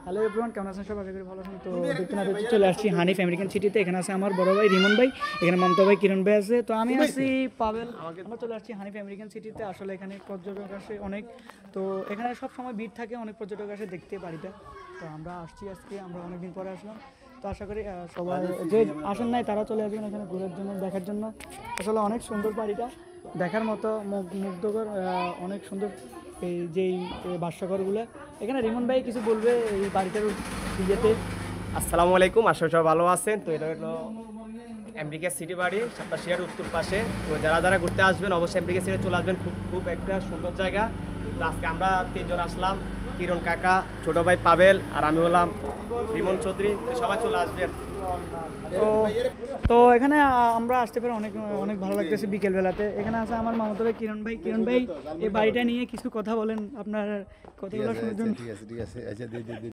Hello everyone, কেমন আছেন সবাই? আশা করি ভালো আছেন। তো দেখতে না দেখতে চলে আসছি হানিফ আমেরিকান সিটিতে। এখানে আছে আমার বড় ভাই রিমন ভাই, এখানে মমতা ভাই, কিরণ ভাই আছে। তো আমি আছি পাবেল। আমরা চলে আসছি হানিফ আমেরিকান সিটিতে। আসলে এখানে পর্যটক আসে অনেক, তো এখানে সব সময় ভিড় থাকে, অনেক পর্যটক আসে দেখতে বাড়িটা। তো আমরা আসছি আজকে, আমরা অনেকদিন পরে আসলাম। তো আশা করি সবাই যে আসেন নাই তারা চলে আসবেন এখানে ঘোরার জন্য, দেখার জন্য। আসলে অনেক সুন্দর বাড়িটা, দেখার মতো মুগ্ধকর, অনেক সুন্দর এই যেই ভাষ্যকরগুলো। এখানে রিমন ভাই কিছু বলবে এই বাড়িটার ইয়েতে। আসসালামু আলাইকুম, আশা করি সবাই ভালো আছেন। তো এটা হলো আমেরিকা সিটি বাড়ি, সাতপাশিয়ার উত্তর পাশে। তো যারা যারা ঘুরতে আসবেন অবশ্যই আমেরিকা সিটি চলে আসবেন, খুব খুব একটা সুন্দর জায়গা। তো আজকে আমরা তিনজন আসলাম, কিরণ কাকা, ছোট ভাই পাবেল, আর আমি হলাম রিমন চৌধুরী। তো সবাই চলে আসবেন। তো তো এখানে আমরা আসতে পারি, অনেক অনেক ভালো লাগতেছে বিকেলবেলাতে। এখানে আছে আমার মামাতো ভাই কিরণ ভাই। কিরণ ভাই এই বাড়িটা নিয়ে কিছু কথা বলেন, আপনার কথাগুলো শোনার জন্য। ঠিক আছে আচ্ছা